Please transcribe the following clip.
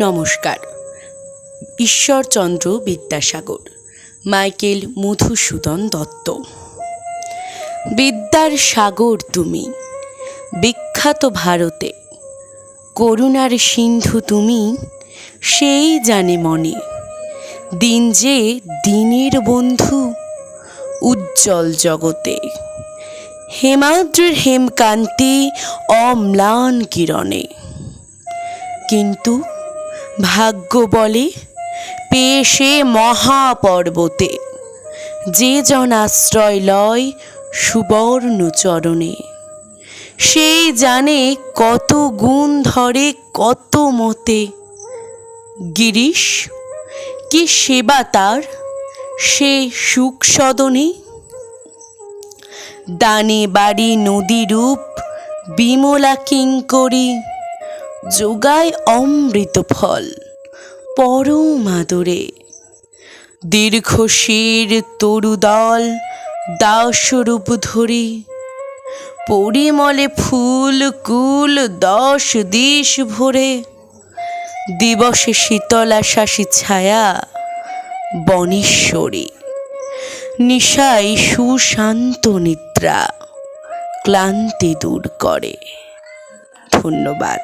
নমস্কার। ঈশ্বরচন্দ্র বিদ্যাসাগর, মাইকেল মধুসূদন দত্ত। বিদ্যার সাগর তুমি, বিখ্যাত ভারতে, করুণার সিন্ধু তুমি, সেই জানে মনে। দিন যে দিনের বন্ধু, উজ্জ্বল জগতে, হেমাদ্রির হেমকান্তি অম্লান কিরণে। কিন্তু ভাগ্য বলে পেয়ে সে মহাপর্বতে, যে জন আশ্রয় লয় সুবর্ণ চরণে। সেই জানে কত গুণ ধরে কত মতে, গিরিশ কি সেবা তার সে সুখ সদনে। দানে বাড়ি নদী রূপ বিমলা কিঙ্করী, যোগায় অমৃত ফল পরম আদরে। দীর্ঘশির তরুদল দাসরূপ ধরি, পরিমলে ফুল কুল 10 দিশ ভরে। দিবসে শীতলা শাসী ছায়া বনেশ্বরী, নিশায় সুশান্ত নিদ্রা ক্লান্তি দূর করে। ধন্যবাদ।